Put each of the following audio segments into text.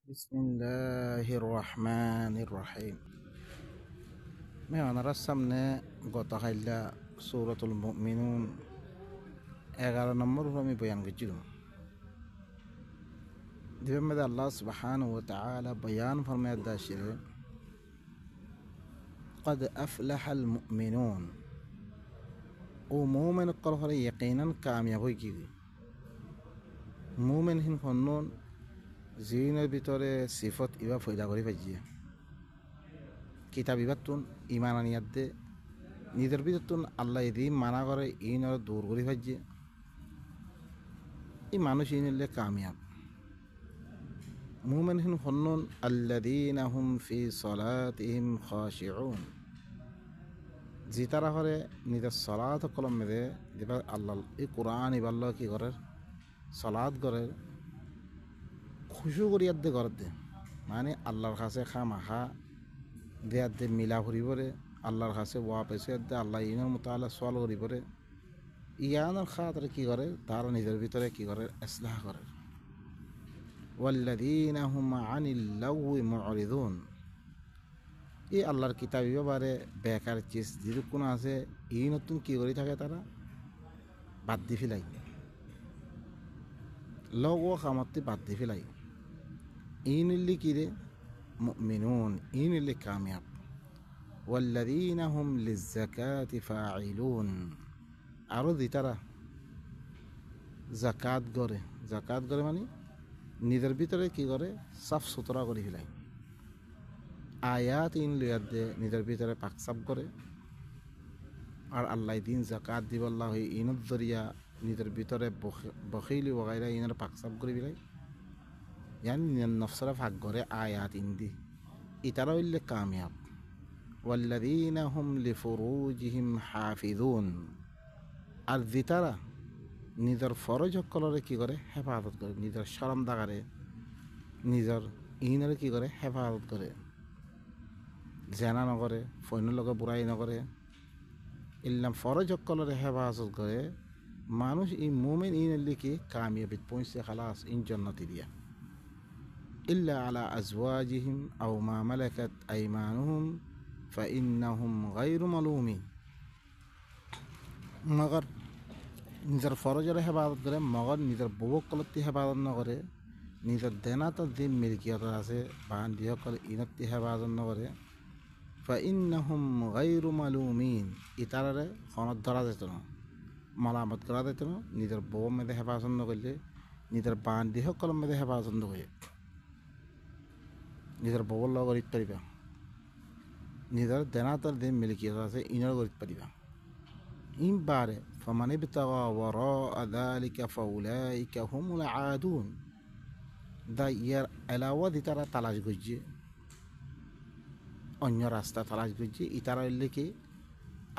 বিসমিল্লাহির রহমানির রহিম। মেহমানরা সামনে গতকাইলা সূরাতুল মুমিনুন 11 নম্বর আমি বয়ান করছিলাম। দিবেন মেদে আল্লাহ সুবহানাহু ওয়া তাআলা বয়ান ফরমায় দাশিরে قد أفلح المؤمنون ও মুমিন কল হলে ইয়াকিনান কামিয়াব হই কি মুমিন হিন ফন্নন জিনের ভিতরে সিফত ইবা ফয়দা করি পাইজিয়া কিতাব ইবাতুন ইমান আনিয়াত দে নিজের ভিতরতুন আল্লাহ এদি মানা করে ইনর দূর করি পাইজিয়া এই মানুষ ইনলে কামিয়াব মুমিন হিন ফন্নন আল্লাযীনা হুম ফি সলাতিহিম খাশিউন জি তারা হরে নিজের সলাত কলম মেদে দিবা আল্লাহ এই কোরআন ইবাল্লাহ কি করে সলাত করে খুশু করিয়ার দে ঘর দে মানে আল্লাহর কাছে খামাখা দেয়ার দে মিলা ফুরিবরে আল্লাহর কাছে ওয়া পেছে দে আল্লাহ ইনের মতো আল্লাহ সোয়াল করিবরে ইয়ানোর খাতরে কি করে তারা নিজের ভিতরে কি করে ইসলাহ করে ওয়াল্লাযীনা হুম আনিল লাগওয়ি মুরিদুন এই আল্লাহর কিতাব বারে বেকার চিজ যেরকম আছে এই নতুন কি করে থাকে তারা বাদ দি ফেলাই লগ ও খামতি বাদ দি ফেলাই এই নিল্লি কি রে মুমিনুন এই নিল্লি কামিয়াব ওয়াল্লাযীনা হুম লিজ্জাকাতি ফাঈলুন আরো দি তারা জাকাত করে মানে নিজের ভিতরে কি করে সাফ সুতরা করে ফেলাই আয়াত ইন লিয়াদ দে নিজের ভিতরে পাকসাপ করে আর আল্লাহ দিন জাকাত দিবাল্লাহ হই ইনত জরিয়া নিজের ভিতরে বখিলি ওগাইরা ইনের পাকসাপ করে ফেলাই ইয়ানি নফসরা ভাগ করে আয়াত ইন্দি ইতারা হইলে কামিয়াব ওয়াল্লাযীনা হুম লিফুরুজিহিম হাফিজুন আর জিতারা নিজের ফরজ হকলরে কি করে হেফাজত করে নিজের শরম দাগারে নিজের ইনরে কি করে হেফাজত করে জেনা নকরে ফৈন্যর লগে বুড়াই নকরে ইল্লাম ফরজ হকলরে হেফাজত করে মানুষ ই মুমিন ইনের লিখি কামিয়াবিত পৌঁছে খালাস ইন জান্নাতি দিয়া ইল্লা আলা আজওয়াজিহিম আও মা মালাকাত আইমানুহুম ফাইন্নাহুম গায়রু মালুমিন মগর নিজের ফরজের হেফাজত করে মগর নিজের বউকলতি হেফাজত নকরে নিজের দেনাত যে মিল্কিয়ত আছে বান দিহকল ইনতি হেফাজত নকরে ফাইন্নাহুম গায়রু মালুমিন ইতারারে খনত ধরা যেত না মালামত করা যেত না নিজের বউ মেদে হেফাজত নকরলে নিজের বান দিহকল মেদে হেফাজত নকরে নিজের বউর লগ গরিত পারিবা নিজের দেনাতর যে মিল্কিয়ত আছে ইনর গরিত পারিবা ইন বারে فمن ابتغى وراء ذلك فأولئك هم العادون দা ইয়ার এলাওয়া দি তারা তালাশ করছে অন্য রাস্তা তালাশ করছে ইতারা হইলে কি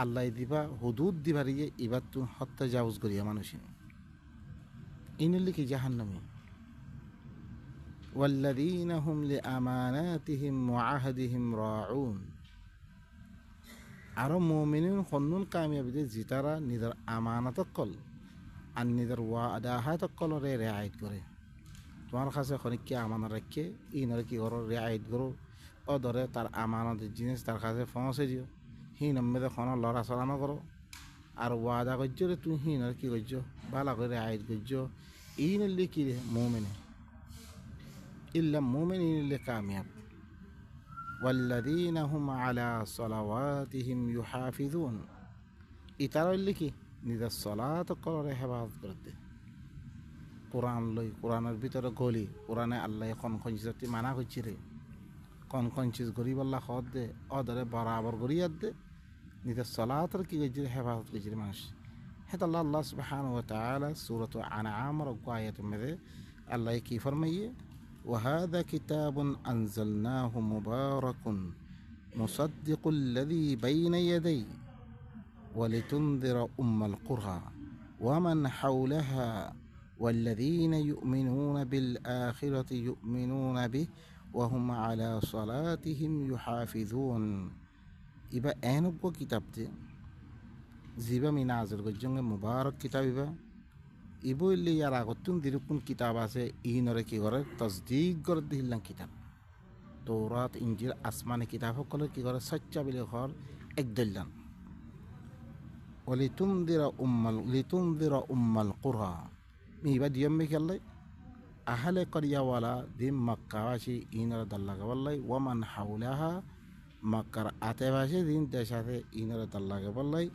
আল্লাহ দিবা হুদুদ দিবার ইয়ে এবার তো হত্যা জাউজ করিয়া মানুষ ইনলে কি জাহান্নামী ওয়াল্লাযীনা হুম লিআমানাতিহিম ওয়া আহদিহিম রাউন আরো মুমিনুন হন্নুন কামিয়াবিদে জিতারা নিজের আমানত কল আর নিজের ওয়াদাহাত কলরে রেআয়াত করে তোমার কাছে খনিককে আমানত রাখে ইনরে কি করো রেআয়াত করো ও ধরে তার আমানতের জিনিস তার কাছে পৌঁছে দিও হি নম্বরে খন লড়া চড়ানো করো আর ওয়াদা করছো রে তুমি হিনর কি করছো ভালো করে রেআয়াত করছো ইনলে কি রে মুমিনে ইল্লা মুমিন ইনলে কামিয়াব والذين هم على صلواتهم يحافظون ইতারা হইলে কি নিজের সলাত করে হেফাজত করতে কোরআন লই কোরআনের ভিতরে গলি কোরআনে আল্লাহ কন চিজটি মানা করছি রে কন চিজ গরিব আল্লাহ খদ দে অদরে বরাবর গরিয়াত দে নিজের সলাতের কি করছি হেফাজত করছি মানুষ হেত আল্লাহ সুবহানাহু ওয়া তাআলা সূরাত আনআম এর আয়াত মধ্যে আল্লাহ কি ফরমাইয়ে وهذا كتاب أنزلناه مبارك مصدق الذي بين يديه ولتنذر أم القرى ومن حولها والذين يؤمنون بالآخرة يؤمنون به وهم على صلاتهم يحافظون إبا أنبو كتاب زيبا من نازل جنگ مبارك كتاب إبا ইবইলে ইয়ার আগতুন দিরুকুন কিতাব আছে ইনরে কি করে তসদিক করে দিলাম কিতাব তৌরাত ইঞ্জিল আসমানি কিতাব সকলে কি করে সচ্চা বিলে ঘর এক দিলাম লিতুমদিরা উম্মাল কুরআ মিবা দিয়ম মেখাল্লাই আহলে করিয়াওয়ালা দিম মক্কাবাসী ইনরে দাল্লাগে বললাই ওয়ামান হাউলাহা মক্কার আতেবাসী দিন দেশাতে ইনরে দাল্লাগে বললাই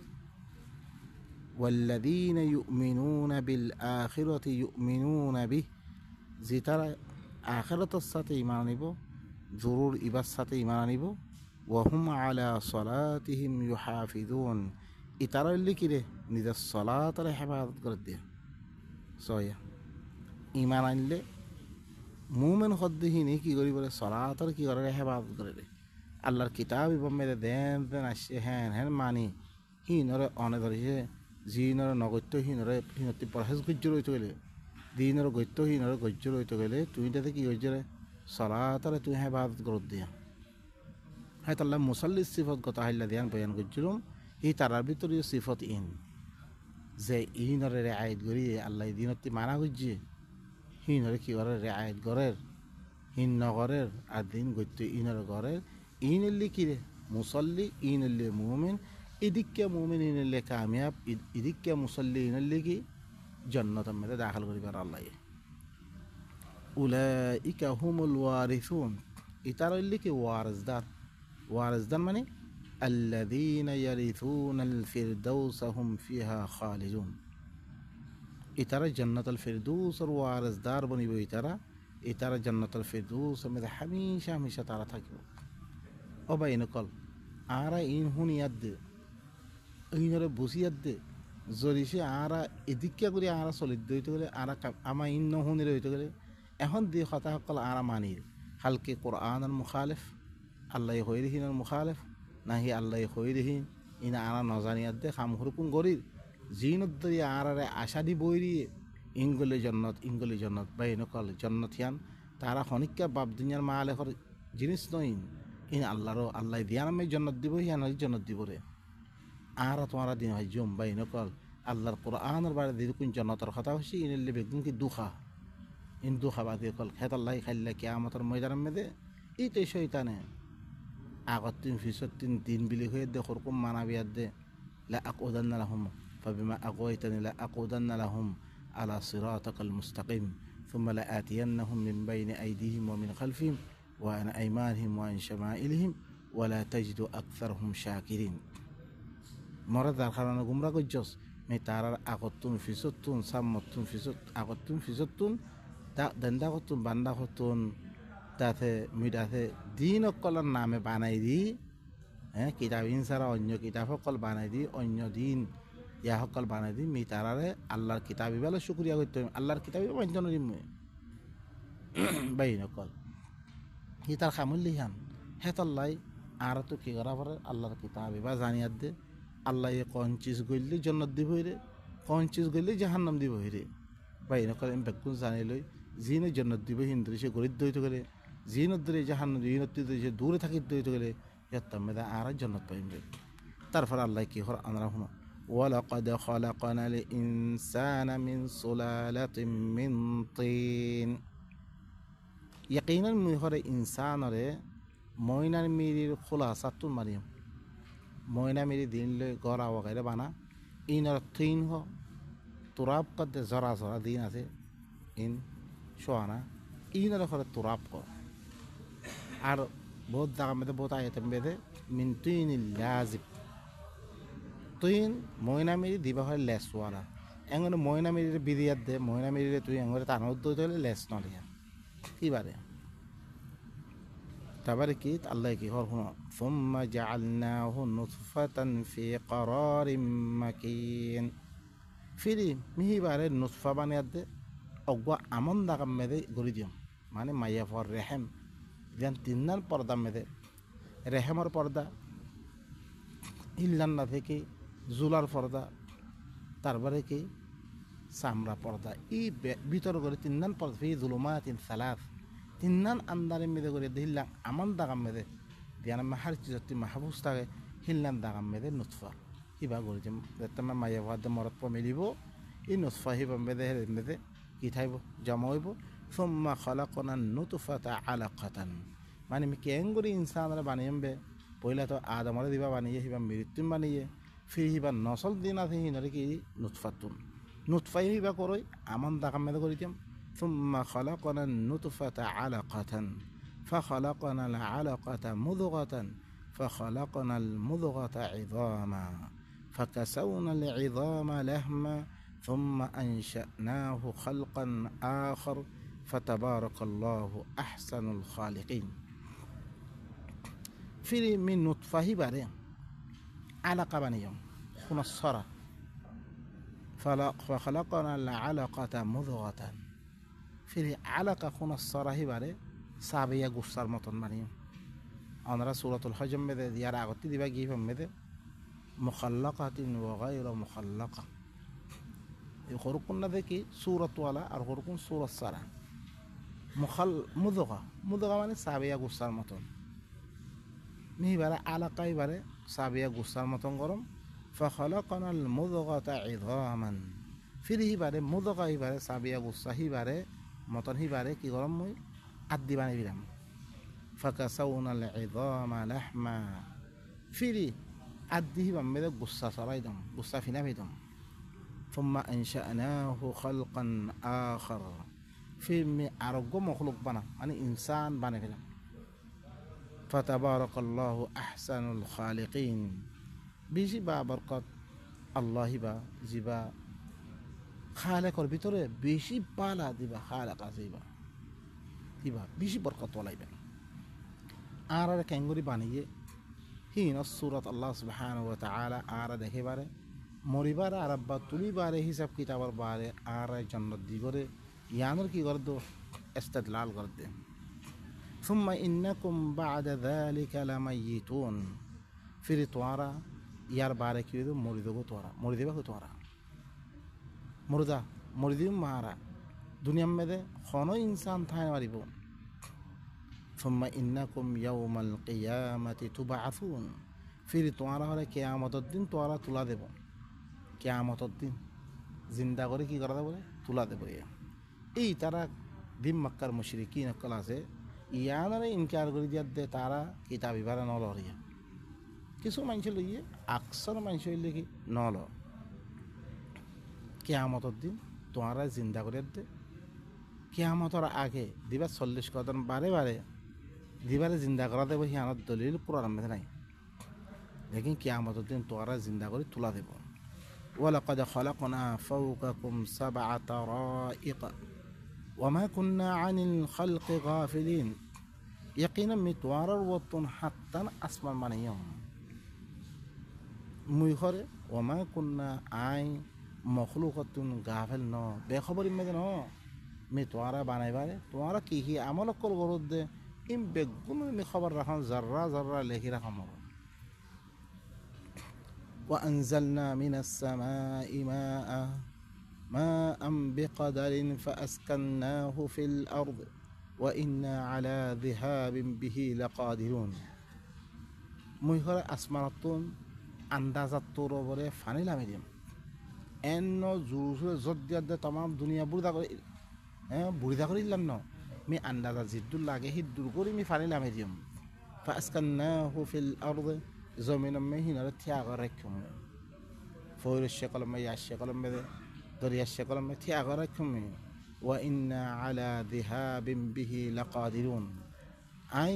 والذين يؤمنون بالآخرة يؤمنون به زيتر آخرة الساتي إيمانيبو ضرور إبا الساتي إيمانيبو وهم على صلاتهم يحافظون إترى اللي كده نذا الصلاة حفاظت قردية صويا إيمان اللي مومن خده نيكي غريب الصلاة كي غريب حفاظت قردية الله الكتاب بمدى دين أشياء هن معني هي نرى أنا درجة জিনর নগত্য হিনরে হিনতি পরহেজ গজ্জ রইতে গেলে দিনর গত্য হিনরে গজ্জ রইতে গেলে তুই তাতে কি গজ্জ রে সলাতারে তুই হেফাজত করত দিয়া হ্যাঁ তাল্লা মুসাল্লি সিফত কথা হাইলা দিয়ান বয়ান গজ্জুলুম এই তারার ভিতরে সিফত ইন যে ইনরে রেআয়াত করি আল্লাহ দিনতি মানা গজ্জে হিনরে কি করে রেআয়াত গরের হিন নগরের আর দিন গত্য ইনরে গরের ইনল্লি কি রে মুসল্লি ইনল্লি মুমিন ইদিক্কে মুমিন ইনল্লি কামিয়াব ইদিক্কে মুসল্লি ইনল্লি কি জান্নাতের মধ্যে দাখিল করিবার আল্লাহ উলাইকা হুমুল ওয়ারিসুন ইতার হইলে কি ওয়ারিসদার মানে আল্লাযীনা ইয়ারিসুনাল ফিরদাউস হুম ফিহা খালিদুন ইতারা জান্নাতুল ফিরদাউসের ওয়ারিসদার বনিব ইতারা জান্নাতুল ফিরদাউসের মধ্যে হামেশা তারা থাকিব ও বাইনকল আরা ইন হুনিয়াদ ইনরে বসিয়াত দে জরিসে আরা এদিকে করে আরা চলিত হইতে গেলে আরা আমা ইন হুনির হইতে গেলে এখন দিয়ে কথা সকল আরা মানির হালকে কোরআনের মুখালেফ আল্লাহ হইরহীনের মুখালেফ নাহি আল্লাহ হইরহীন ইনা আরা নজানিয়াত দে খাম হুরকুম গরির জিনুদ্দরি আরারে আশা দি বইরিয়ে ইংগলি জন্নত বা ইনকল জন্নত হিয়ান তারা খনিকা বাপ দুনিয়ার মা আলেখর জিনিস নইন ইন আল্লাহ দিয়ানামে জন্নত দিব হিয়ান জন্নত দিব রে আরা তোমারা দিন হয় জম বা ইনকল আল্লাহর কোরআনের বারে দিরকুন জন্নতর কথা হচ্ছে ইনলে বেগুন কি দুখা ইন দুখা বাদ কল খেত আল্লাহ খাইল্লা কিয়ামতের ময়দানের মেদে এইটাই শয়তানে আগত তিন ফিসত তিন বিলি হয়ে দে খরকুম মানাবিয়াত দে লা আকুদান্না লাহুম ফাবিমা আগওয়াইতানি লা আকুদান্না লাহুম আলা সিরাতাকাল মুস্তাকিম ثم لآتينهم من بين أيديهم ومن خلفهم وعن أيمانهم وعن شمائلهم ولا تجد أكثرهم شاكرين মরা যার কারণে গুমরা করছস মে তারার আগতুন ফিসতুন সামতুন ফিসত আগতুন ফিসতুন তা দন্দা কতুন বান্দা কতুন তাতে মিডাতে দিন অকলের নামে বানাই দি হ্যাঁ কিতাব ইনসারা অন্য কিতাব সকল বানাই দি অন্য দিন ইয়া সকল বানাই দি মি তারারে আল্লাহর কিতাবি বেলা শুক্রিয়া করতে আল্লাহর কিতাবি অঞ্জন দিম বাই নকল হি তার খামুল্লি হান হেতল্লাই আর তো কি করা পরে আল্লাহর কিতাবি বা জানিয়াত দে আল্লাহ কোন চিজ গইলে জন্নত দিব রে কোন চিজ গইলে জাহান্নাম দিব রে বাই নকল এম বেকুন জানি লই জিনে জন্নত দিব হিন্দু সে গরিব দইতে গেলে জিনত দরে জাহান্নাম জিনত দরে দূরে থাকি দইতে গেলে ইয়াত্তাম মেদা আর জন্নত পাইবে তারপর আল্লাহ কি হর আমরা হুনো ওয়ালাকাদ খালাকনাল ইনসানা মিন সুলালাতিন মিন তিন ইয়াকিনান মুহরে ইনসানরে ময়নার মিরির খুলাসাতুন মারিয়াম ময়না মিরি দিন লে গড়া ওগাইরে বানা ইনর তিন হ তুরাব কদে জরা দিন আছে ইন শোয়ানা ইনর ঘরে তুরাব ক আর বহুত জায়গা মেদে বহুত আয়তের মেদে মিন তুইন লাজিব তুইন ময়না মিরি দিবা হয় লেসওয়ালা এঙ্গনে ময়না মিরির বিরিয়াত দে ময়না মিরিরে তুই এঙ্গরে টানত দইতে হলে লেস নলিয়া কিবারে তারপরে কি আল্লাহ কি হর হুন সুম্মা জাআলনাহু নুতফাতান ফি ক্বারারিম মাকিন ফিরি মিহিবারে নুতফা বানিয়ে দে অগবা আমন দাগাম মেদে গড়ি দিম মানে মাইয়া ফর রেহেম যেন তিননার পর্দা মেদে রেহেমর পর্দা ইল্লান্না থেকে জুলার পর্দা তারপরে কি চামড়া পর্দা এই ভিতর করে তিননান পর্দা ফি জুলুমাতিন সালাস তিননান আন্দারে মেদে করে দিল্লাম আমন দাগাম মেদে দিয়ান মাহার চিজতি মাহবুস থাকে হিল্লান দাগাম মেদে নুতফা ইবা করে দিম তোমার মাইয়া ভাদ মরত প মেলিব এই নুতফা হিবাম বেদে বেদে কি থাইব জমা হইব সুম্মা খলাকনা নুতফাতা আলাকাতান মানে আমি কেন করি ইনসানরা বানিয়ে বে পয়লা তো আদমরে দিবা বানিয়ে হিবা মৃত্যুম বানিয়ে ফির হিবা নসল দিন আছে হিনরে কি নুতফাতুন নুতফাই হিবা করই আমন দাকাম মেদে করিতাম সুম্মা খলাকনা নুতফাতা আলাকাতান فخلقنا العلقة مضغة فخلقنا المضغة عظاما فكسونا العظام لحما ثم أنشأناه خلقا آخر فتبارك الله أحسن الخالقين في من نطفة باري علقة بنيهم كنا الصرا فخلقنا العلقة مضغة في علقة كنا الصرا باري সাবিয়া গুসার মতন বানিয়ে আমরা সূরাতুল হজম মেদে দিয়ার আগতে দিবা গিয়ে মেদে মুখাল্লাকাতিন ওয়া গায়রা মুখাল্লাকা এই হরকুন না দেখি সূরাতওয়ালা আর হরকুন সূরাত সারা মুদগা মানে সাবিয়া গুসার মতন মিবারে আলাকাই বারে সাবিয়া গুসার মতন গরম ফাখালাকানাল মুদগাতা ইযামান ফির হিবারে মুদগা হিবারে সাবিয়া গুসা হিবারে মতন হিবারে কি গরম মই আদি বানাই দিলাম ফাকাসাউনাল ইযামা লাহমা ফিরি আদি হিবাম মেদে গুসা সরাই দাম গুসা ফিনা ফিদাম থুম্মা আনশানাহু খালকান আখার ফির মে আরোগ্য মখলুক বানা মানে ইনসান বানাই দিলাম ফাতাবারাকাল্লাহু আহসানুল খালিকিন বেশি বা বরকত আল্লাহ বা জিবা খালেকর ভিতরে বেশি পালা দিবা খালেক আসিবা দিবা বেশি বরকত ওলাইবেন আর ক্যাঙ্গুরি বানিয়ে হিন সুরত আল্লাহ সুবহানাহু ওয়া তাআলা আর দেখেবারে মরিবার আর আব্বা তুলিবারে হিসাব কিতাবার বারে আর জান্নাত দিগরে ইয়ানোর কি করে দো ইস্তেদলাল করে দে সুম্মা ইন্নাকুম বা'দা যালিকা লামাইয়িতুন ফির তোয়ারা ইয়ার বারে কি দো মরি দেবো তোয়ারা মরি দেবা কো তোয়ারা মুর্দা মরি দিম মারা দুনিয়া মেদে কোনো ইনসান থাই মারিব সুম্মা ইন্নাকুম ইয়াউমাল কিয়ামাতি তুবআসুন ফির তোয়ারা হলে কিয়ামতের দিন তোয়ারা তুলা দেব কিয়ামতের দিন জিন্দা করে কি করা দেবো তুলা দেব এই তারা দিন মক্কার মুশরিকিন কল আছে ইয়ানারে ইনকার করে দিয়া দে তারা কিতাব ইবারে নলরিয়া কিছু মানুষ লইয়ে আকসর মানুষ হইলে কি নল কিয়ামতের দিন তোয়ারা জিন্দা করে দে কিয়ামতের আগে দিবা 40 কদম বারে বারে দিবারে জিন্দা করা দেব হিয়ানত দলিল কোরআন মধ্যে নাই লেকিন কিয়ামতের দিন তোয়ারা জিন্দা করে তুলা দেব ওয়ালাকাদ খালাকনা ফাওকাকুম সাবআ তারাইক ওয়ামা কুন্না আনিল খালকি গাফিলিন ইয়াকিনা মিতওয়ারার ওয়াতুন হাত্তান আসমান বানাইয়াম মুই ঘরে ওয়ামা কুন্না আই মখলুকাতুন গাফিল ন বেখবরি মেদে ন মি তোয়ারা বানাইবারে তোয়ারা কি কি আমল কল গরদ দে ইম বেগুন মি খবর রাখাম জাররা জাররা লেখি রাখাম وأنزلنا من السماء ماء بقدر فأسكناه في الأرض وإنا على ذهاب به لقادرون মুইহর আসমানতুন আন্দাজাত তোর ওপরে ফানি লামি দিম এন্ন জুরুসে জত দিয়া দে तमाम দুনিয়া বুড়া করে বুড়িদা করে দিলাম ন মি আন্দাজা জিদ্দুর লাগে হিদ্দুর করে মি ফানি লামি দিম ফাসকান্নাহু ফিল আরদ জমিন মে হিনারে থিয়া করে রাখুম ফয়র শেকল মে ইয়া শেকল মে দরিয়া শেকল মে থিয়া করে রাখুম ওয়া ইন্না আলা যিহাবিন বিহি লাকাদিরুন আই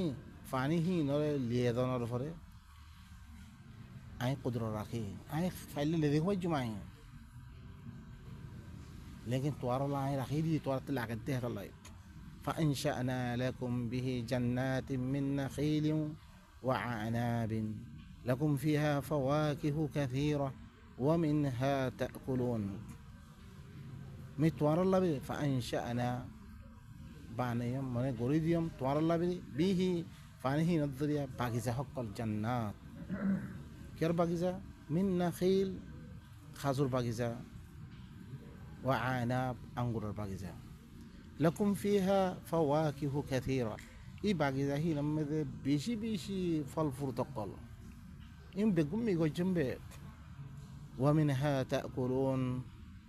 ফানি হিনরে লিয়ে দনর পরে আই কুদর রাখি আই ফাইলে লে দেখো জমাই लेकिन तोरा लाई रखी दी तोरा ते लागत दे लाई فانشأنا لكم به جنات من نخيل وعناب لكم فيها فواكه كثيرة ومنها تأكلون متوار الله فانشأنا بانيم من غريديم توار الله به فانه نظريا باغيزة حق الجنات كير باغيزة من نخيل خازور باغيزة وعناب أنغور الباغيزة لكم فيها فواكه كثيرة إي باغيزة هي لما بيشي فل فرتقال إم بقوم يقول جنبه ومنها تأكلون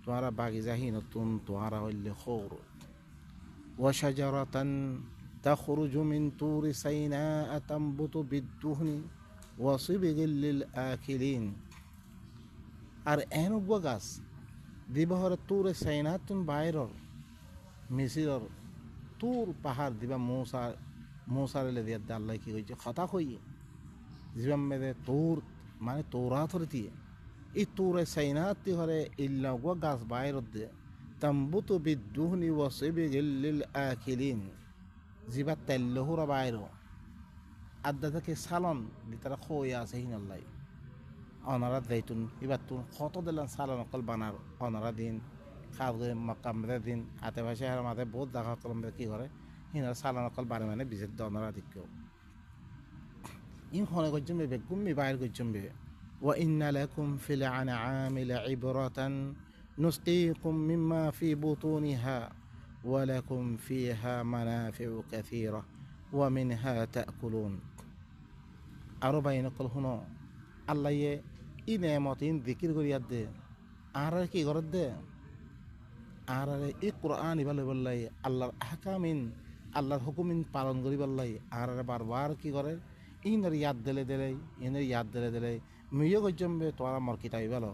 তোমারা বাগিচা হিনতুন তোমারা হইলে খৌর ওয়াশাজারাতান তাখরুজু মিন তুরি সাইনা তামবুতু বিদ্দুহনি ওয়াসিবিগিল লিল আকিলিন। আর এনুগ গাছ দিবহরে তুরে সাইনা তুন বাইরর মিসিরর তুর পাহাড় দিবা মৌসারে দিয়ে আল্লাহ কি হয়েছে কথা কই জীবন মেদে তোর মানে তোরা থরে এই তোরে সাইনাতি হরে ইল্লাগো গাছ বাইর দে তাম্বুতু বিদ্দুহনি ওয়াসিবিগিল লিল আকিলিন জিবা তেল্লহুরা বাইর আদা থেকে সালন দিতারা খই আছে হিনাল্লাই অনারা দেয়তুন এবার তুন কত দিলাম সালন অকল বানার অনারা দিন খাল মক্কামদের দিন হাতে ভাসে আর মাঝে বহুত দেখা কলম কি করে হিনার সালন অকল বারে মানে বিজের অনারা দিকেও ইন খনে করছুম বে গুম্মি বাইর করছুম বে ওয়া ইন্না লাকুম ফিল আনআমি লাইবরাতান নুসকিকুম মিম্মা ফি বুতুনিহা ওয়া লাকুম ফিহা মানাফিউ কাসীরা ওয়া মিনহা তাকুলুন। আরো বাইন কল হুনো আল্লাহ ই নেমত ইন জিকির করিয়া দে আর কি করত দে আর এই কোরআন ইবাল বললাই আল্লাহর আহকামিন আল্লাহর হুকুমিন পালন করি বললাই আর বারবার কি করে ইনের ইয়াদ দিলে দিলে ইনের ইয়াদ দিলে দিলে মিয়ে গজম্বে তোরা মর কিতাবি বলো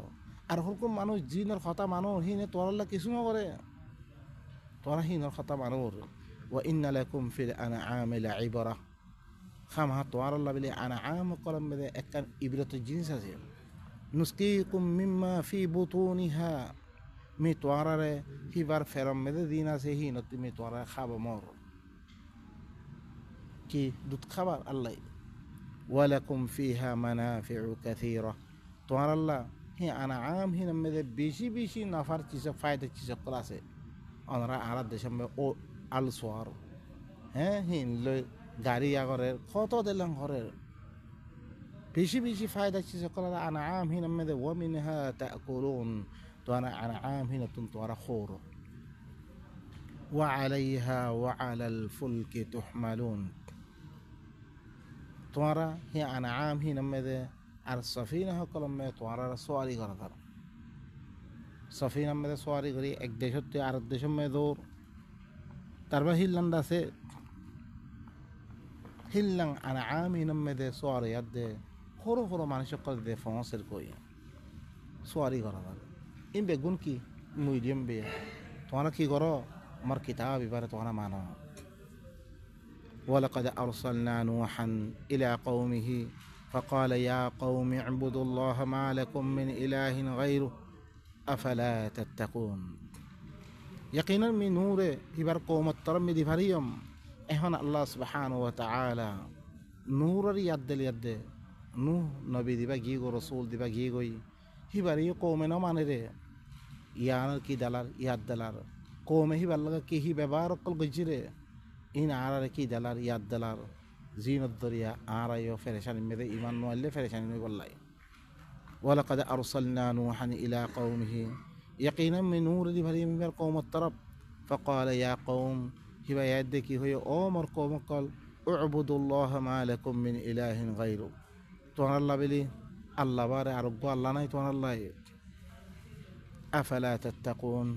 আর হুকুম মানুষ জিনের কথা মানুষ হিনে তোরাল্লা কিছু না করে তোরা হিনের কথা মানুষ ওয়া ইন্না লাকুম ফিল আনআমি লাইবরা খামা তোরাল্লা বলে আনআম কলম মধ্যে একটা ইবরত জিনিস আছে নুসকিকুম মিম্মা ফি বুতুনিহা মি তোরারে হিবার ফেরম মধ্যে দিন আছে হিন তুমি তোরা খাবো মর কি দুধ খাবার আল্লাহ ওয়ালাকুম ফিহা মানাফিউ কাসীরা তোমার আল্লাহ হি আনআম হিন মধ্যে বেশি বেশি নাফার চিজ ফায়দা চিজ কল আছে আমরা আরাদ দেশম ও আল সোয়ার হ্যাঁ হিন লই গাড়ি আগরের কত দিলাম ঘরের বেশি বেশি ফায়দা চিজ কল আনআম হিন মধ্যে ওয়া মিনহা তাকুলুন তো আনআম হিন তুন তোরা খোর ওয়া আলাইহা ওয়া আলাল ফুলকি তুহমালুন। তোমারা হি আনআম হি নমেদে আর সফিনা হকলম মে তোমারা সোয়ারি করা তার সফিনা মে সোয়ারি করি এক দেশ হতে আর দেশ মে দৌড় তারপর হিল্লান্ড আছে হিল্লাং আনআম হি নমেদে সোয়ারি আদে খরো খরো মানুষ সকল দে ফংসের কই সোয়ারি করা তার ইন বেগুন কি মিডিয়াম বে তোমরা কি করো আমার কিতাব এবারে তোমরা মানো ولقد أرسلنا نوحا إلى قومه فقال يا قوم اعبدوا الله ما لكم من إله غيره أفلا تتقون يقينا من نور إبر قوم الترم دي فريم إهنا الله سبحانه وتعالى نور يد اليد نوح نبي دي بجيغو رسول دي بجيغو هبري قومنا ما نري يانا كي دلار ياد دلار قوم هبر لغا كي هبار قل بجيري ইন আর কি দালার ইয়াদ দালার জিনত দরিয়া আর আয়ো ফেরেশানি মেদে ইমান নোয়ালে ফেরেশানি নই বললাই ওয়ালাকাদ আরসালনা নূহান ইলা কওমিহি ইয়াকিনা মিন নূর দি ভারি মির কওমত তরফ فقال يا قوم হিবা ইয়াদ দেখি হয়ে ও মোর কওম কল উবুদুল্লাহ মা লাকুম মিন ইলাহিন গায়রু তোমরা আল্লাহ বলি আল্লাহ বারে আরোগ্য আল্লাহ নাই তোমরা আল্লাহ আফালা তাত্তাকুন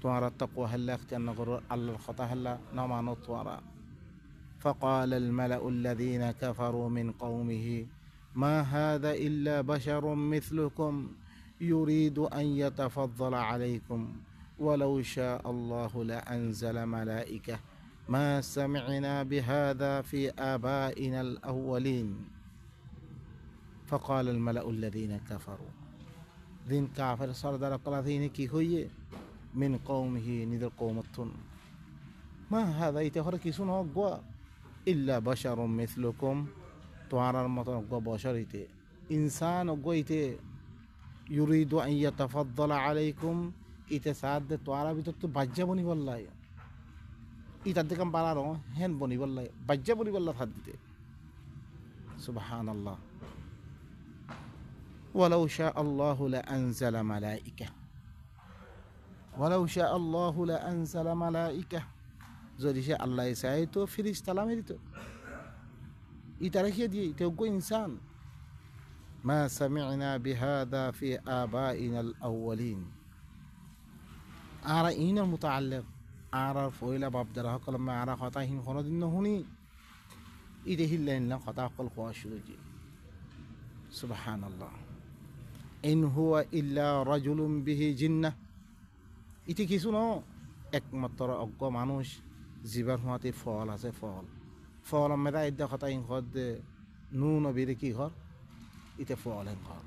توارا تقوى هلا اختيار نقول الله الخطا هلا نمانو توارا. فقال الملأ الذين كفروا من قومه ما هذا إلا بشر مثلكم يريد أن يتفضل عليكم ولو شاء الله لأنزل ملائكة ما سمعنا بهذا في آبائنا الأولين. فقال الملأ الذين كفروا ذين كافر صار دار قلاثين كي هي من قومه ندر قومتون ما هذا يتهرك سنه قوى إلا بشر مثلكم توارى المطر قوى بشريته إنسان قويته يريد أن يتفضل عليكم إتساد توارى بتوت بجبني والله إتدكم بارو هن بني والله بجبني والله حدته سبحان الله. ولو شاء الله لأنزل ملائكة ولو شاء الله لأنزل ملائكة যদি সে আল্লাহ চায় তো ফেরেশতা নামে দিত এটা রেখে দিয়ে তেও ইনসান ما سمعنا بهذا في آبائنا الأولين আরা ইনের মুতাআল্লিক আরা ফয়লা বাপ দ্বারা সকল মা আরা কথা হিন কোনদিন শুনি ইতে হিল্লাইন না কথা সকল কোয়া শুরু জি সুবহানাল্লাহ ইন হুয়া ইল্লা রাজুলুম বিহি জিন্নাহ ইতি কিছু ন একমাত্র অজ্ঞ মানুষ জীবার হুঁয়াতে ফল আছে ফল মেদা ইদ্যা কথা ইন ঘর দে নু নবীরে কি ঘর ইতে ফল হেন ঘর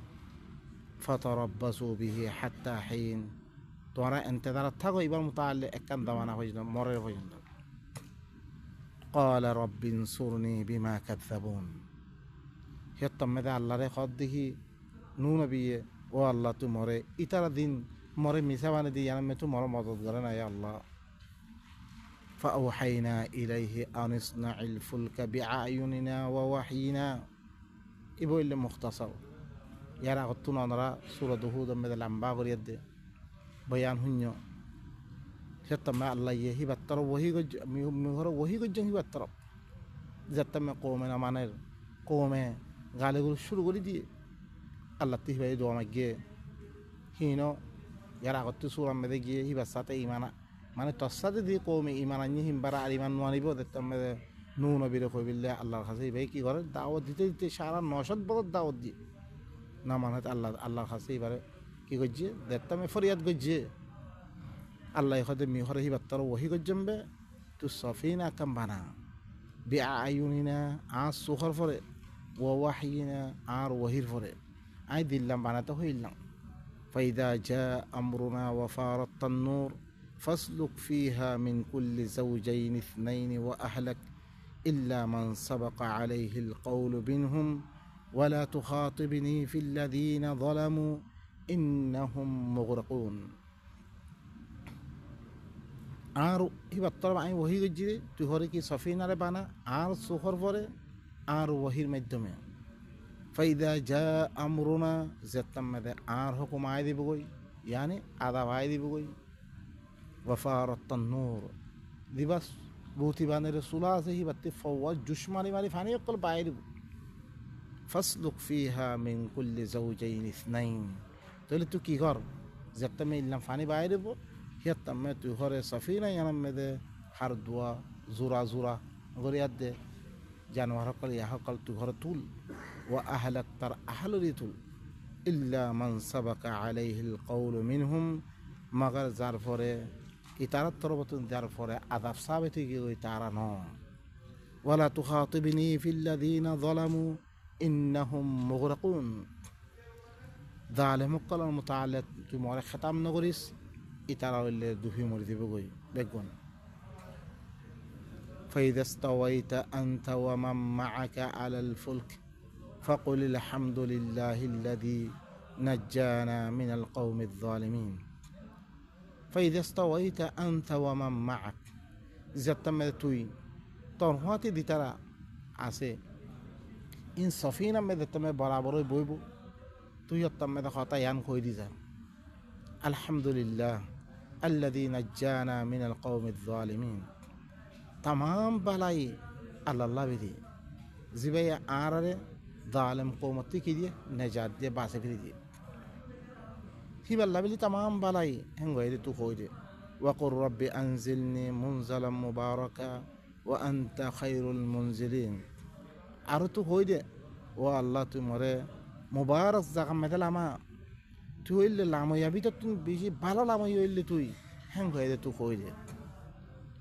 ফতরব্বাসু বিহি হাত্তা হিন তোমরা এন্তেদারাত থাকো এবার মুতাআল্লিক একখান দাওয়ানা পর্যন্ত মরের পর্যন্ত قال رب انصرني بما كذبون হিয়ত্তম মেদা আল্লাহরে খদ দেখি নু নবিয়ে ও আল্লাহ তু মরে ইতারা দিন মরে মিশা বানে দি ইয়ানা তু মর মদত করে না ইয়া আল্লাহ فأوحينا إليه أن اصنع الفلك بأعيننا ووحينا ইবো ইল্লে মুখতাসার ইয়ার আগত নরা সূরা হুদ মেদা লম্বা করিয়া দে বয়ান শূন্য সেতমে আল্লাহ ইয়ে হিবাত্তর ওহি গজ মিহর ওহি গজ হিবাত্তর যেতমে কৌমে না মানের কৌমে গালিগুলো শুরু করে দিয়ে আল্লাহ তিহিবাই দোয়া মাগিয়ে হিন ইয়ার আগত সুরাম মেদে গিয়ে হিবার সাথে ইমানা মানে তোর সাথে দিয়ে কৌমে ইমান আনিয়ে হিমবারা আর ইমান নোয়ানিব যেতমে নু নবীরে কইবিল্লে আল্লাহর কাছে ভাই কি করে দাওয়াত দিতে দিতে সারা 900 বছর দাওয়াত দিয়ে না মানে আল্লাহর কাছে এবারে কি করছে যেতমে ফরিয়াদ করছে আল্লাহ হয়তো মিহরে হিবাত্তর ওহি গজ্জম্বে তু সফিনা কাম বানা বি আয়ুনিনা আর সুখর ফরে ও ওয়াহিনা আর ওহির ফরে আই দিল্লাম বানাতে হইলাম ফাইদা জা আমরুনা ওয়াফারত তান্নুর ফাসলুক ফিহা মিন কুল্লি জাওজাইন ইথনাইন ওয়া আহলাক ইল্লা মান সাবাকা আলাইহিল কওলু বিনহুম ওয়ালা তুখাতিবনি ফিল্লাযীনা যালামু ইন্নাহুম মুগরাকুন আর হিবাত্তর আমি ওহি গজ্জি তুই হরে কি সফিনারে বানা আর সুখর পরে আর ওহির মাধ্যমে ফাইদা যা আমরুনা যেতাম মেদে আর হুকুম আয় দিবগই ইয়ানি আদা ভাই দিবগই ওয়াফারত নূর দিবাস বহুতি বানের সুলা আছে হিবাত্তি ফওয়া জুস মারি মারি ফানি অকল বাইরে দিব ফাসলুক ফিহা মিন কুল্লি জাওজাইন ইসনাইন তাহলে তুই কি কর যেতামে ইল্লাম ফানি বাইরে দিব হিয়াত্তামে তুই ঘরে সফিনা ইয়ানাম মেদে হার দোয়া জোরা গরিয়াত দে জানোয়ার সকল ইয়া সকল তুই ঘরে তুল ও আহলাক তার আহলরি তুল ইল্লা মান সাবাকা আলাইহিল কওলু মিনহুম মাগার যার পরে ইতারাত তরবতুন যার পরে আযাব সাবেতি গই তারা ন ওয়ালা তুখাতিবনি ফিল্লাযীনা যালামু ইন্নাহুম মুগরাকুন জালেম কল মুতাআল্লিক তুই মরে খতাম নগরিস ইতারা হইলে দুহি মরি দিব গই বেগুন فإذا استويت أنت ومن معك على الفلك فقل الحمد لله الذي نجانا من القوم الظالمين فإذا استويت أنت ومن معك زتمت توي تنهاتي دي ترى عسى إن سفينة مدتم برابر بويبو توي يتم خطا ين خوي دي الحمد لله الذي نجانا من القوم الظالمين تمام بلاي الله بدي زبايا آرare ظالم قومتي كدي نجات دي باسه بدي هي بالله بلي تمام بلاي هنغوي تو خويدي وقل رب انزلني منزلا مباركا وانت خير المنزلين ارتو خويدي والله تمره مبارك زغم مثلا تو اللي لامو يبيت تو بيجي بالا لامو يلي توي هنغوي تو خويدي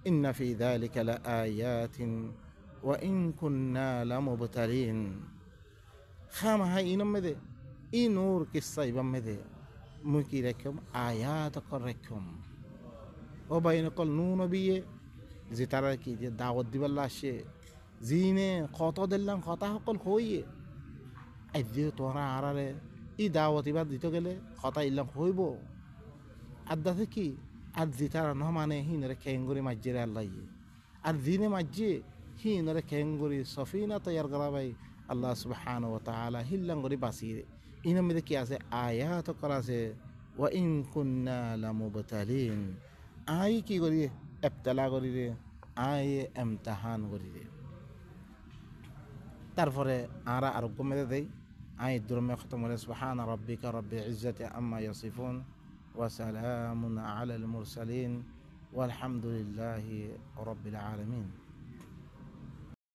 إن في ذلك لآيات وإن كنا لمبتلين خام هاي إنمده إي نور قصة يبمده مكي ركم آيات قركم وبين قل نون بيه زتارة كي دعوت دي بالله شيء زينة خطا دلن خطا قل خويه أدي تورا عراره إي دعوت بعد ديتو قله خطا إلا خويبو أدته كي আর জিতারা ন মানে হিনরে খেঙ্গুরি মাজ্জিরে আল্লাহ আর দিনে মাজ্জি হিনরে খেঙ্গুরি সফিনা তৈয়ার করা ভাই আল্লাহ সুবহানাহু ওয়া তাআলা হিল্লাঙ্গুরি বাসিরে ইনার মধ্যে কি আছে আয়াত করা আছে ওয়া ইন কুন্না লামুবতালিন আই কি করি ইবতলা করি রে আই ইমতিহান করি রে তারপরে আরা আরোগ্য মেদে দেই আই দুরমে খতম করে সুবহানা রাব্বিকা রাব্বিল ইজ্জাতি আম্মা ইয়াসিফুন وسلام على المرسلين والحمد لله رب العالمين.